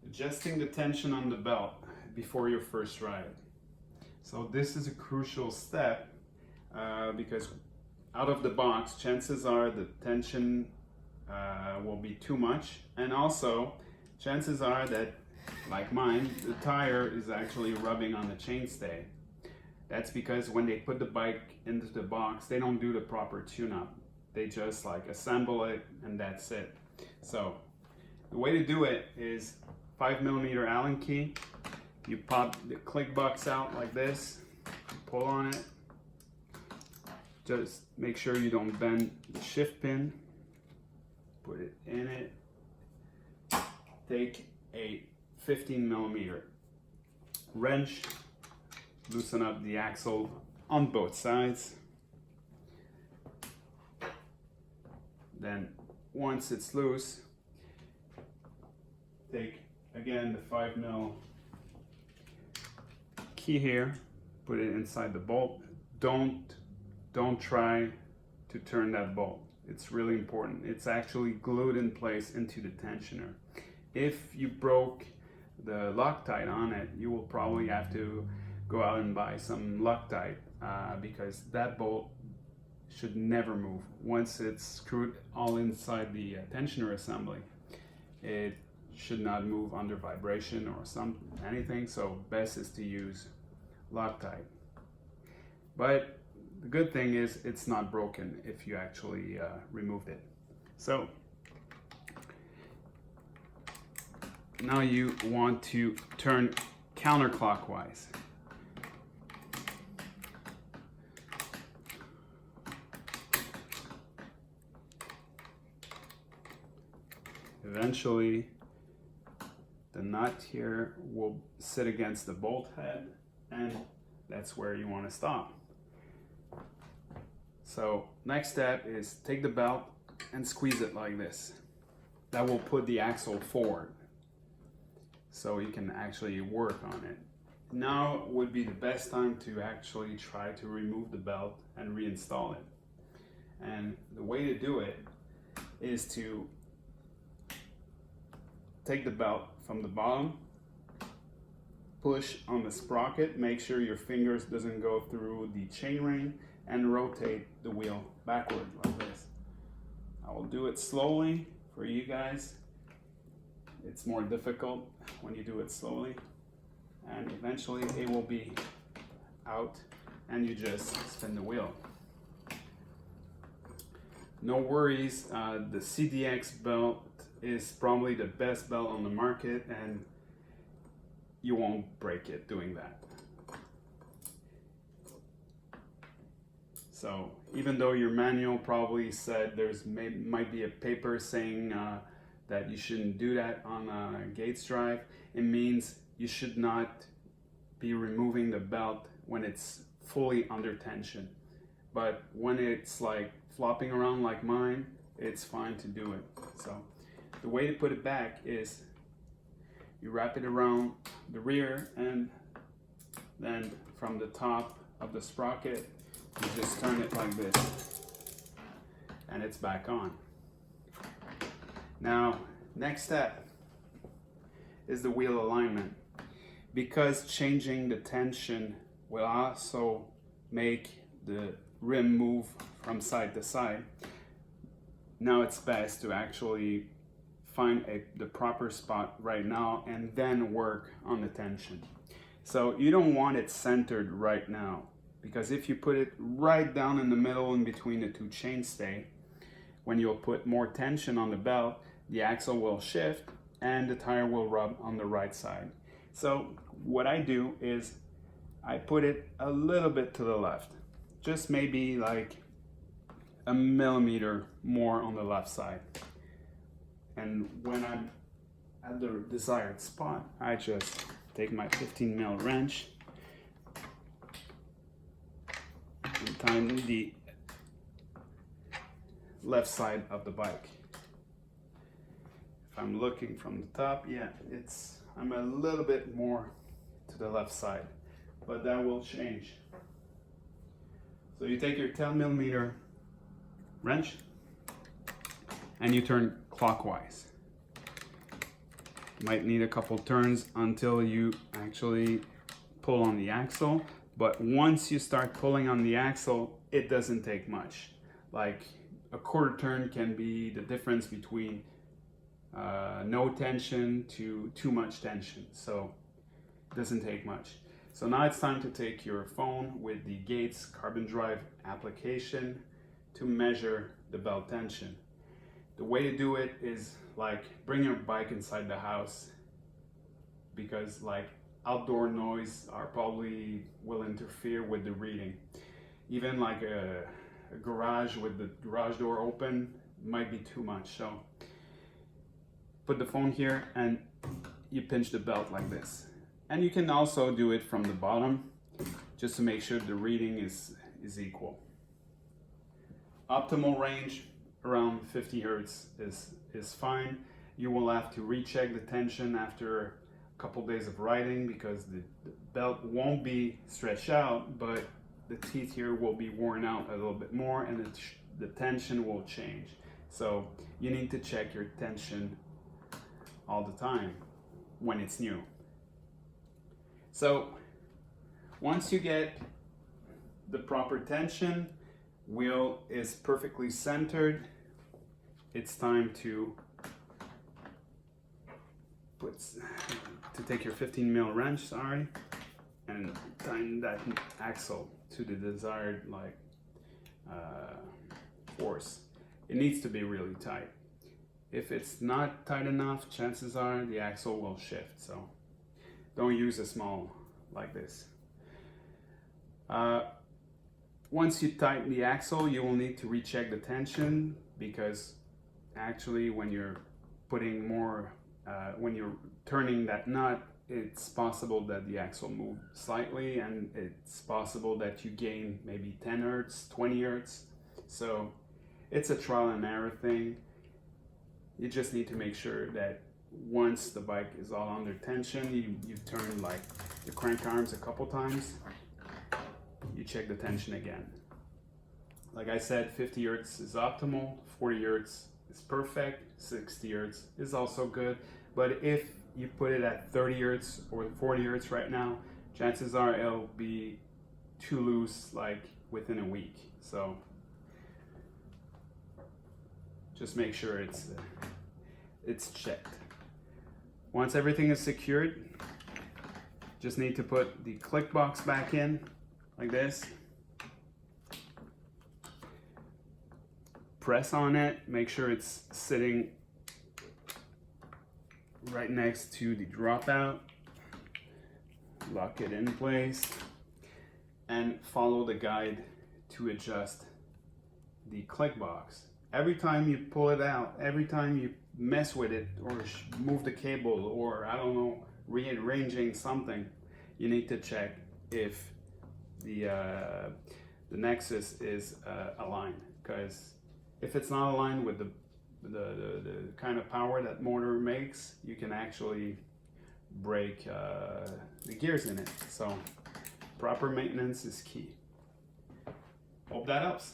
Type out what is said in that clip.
Adjusting the tension on the belt before your first ride. So this is a crucial step because out of the box, chances are the tension will be too much, and also chances are that, like mine, the tire is actually rubbing on the chainstay. That's because when they put the bike into the box, they don't do the proper tune-up. They just like assemble it and that's it. So the way to do it is 5mm Allen key. You pop the click box out like this, pull on it. Just make sure you don't bend the shift pin. Put it in it. Take a 15mm wrench, loosen up the axle on both sides. Then once it's loose, take again the 5mm key here, put it inside the bolt. Don't try to turn that bolt. It's really important. It's actually glued in place into the tensioner. If you broke the Loctite on it, you will probably have to go out and buy some Loctite because that bolt should never move. Once it's screwed all inside the tensioner assembly, it should not move under vibration or anything, so best is to use Loctite. But the good thing is it's not broken if you actually removed it. So now you want to turn counterclockwise. Eventually, the nut here will sit against the bolt head, and that's where you want to stop. So next step is take the belt and squeeze it like this. That will put the axle forward so you can actually work on it. Now would be the best time to actually try to remove the belt and reinstall it. And the way to do it is to take the belt from the bottom, push on the sprocket, make sure your fingers doesn't go through the chainring, and rotate the wheel backward like this. I will do it slowly for you guys. It's more difficult when you do it slowly, and eventually it will be out and you just spin the wheel. No worries, the CDX belt is probably the best belt on the market and you won't break it doing that. So even though your manual probably said might be a paper saying that you shouldn't do that on a Gates drive, it means you should not be removing the belt when it's fully under tension. But when it's like flopping around like mine, it's fine to do it. So the way to put it back is you wrap it around the rear, and then from the top of the sprocket, you just turn it like this, and it's back on. Now, next step is the wheel alignment. Because changing the tension will also make the rim move from side to side, now it's best to actually find the proper spot right now and then work on the tension. So you don't want it centered right now, because if you put it right down in the middle in between the two chainstay, when you'll put more tension on the belt, the axle will shift and the tire will rub on the right side. So what I do is I put it a little bit to the left, just maybe like a millimeter more on the left side. And when I'm at the desired spot, I just take my 15mm wrench and tighten the left side of the bike. If I'm looking from the top, yeah, I'm a little bit more to the left side, but that will change. So you take your 10mm wrench and you turn clockwise. Might need a couple turns until you actually pull on the axle, but once you start pulling on the axle, it doesn't take much. Like a quarter turn can be the difference between no tension to too much tension, so it doesn't take much. So now it's time to take your phone with the Gates Carbon Drive application to measure the belt tension. The way to do it is like bring your bike inside the house, because like outdoor noise are probably will interfere with the reading. Even like a garage with the garage door open might be too much. So put the phone here and you pinch the belt like this. And you can also do it from the bottom just to make sure the reading is equal. Optimal range around 50 Hertz is fine. You will have to recheck the tension after a couple days of riding, because the belt won't be stretched out, but the teeth here will be worn out a little bit more, and the tension will change. So you need to check your tension all the time when it's new. So once you get the proper tension, wheel is perfectly centered, it's time to take your 15 mil wrench, and tighten that axle to the desired force. It needs to be really tight. If it's not tight enough, chances are the axle will shift. So don't use a small like this. Once you tighten the axle, you will need to recheck the tension, because actually when you're putting more, when you're turning that nut, it's possible that the axle moves slightly, and it's possible that you gain maybe 10 Hertz, 20 Hertz. So it's a trial and error thing. You just need to make sure that once the bike is all under tension, you turn like the crank arms a couple times, you check the tension again. Like I said, 50 Hertz is optimal, 40 Hertz is perfect, 60 Hertz is also good. But if you put it at 30 Hertz or 40 Hertz right now, chances are it'll be too loose like within a week. So just make sure it's checked. Once everything is secured, just need to put the click box back in like this. Press on it, make sure it's sitting right next to the dropout. Lock it in place and follow the guide to adjust the click box. Every time you pull it out, every time you mess with it or move the cable, or I don't know, rearranging something, you need to check if the nexus is aligned, because if it's not aligned with the kind of power that motor makes, you can actually break the gears in it. So proper maintenance is key. Hope that helps.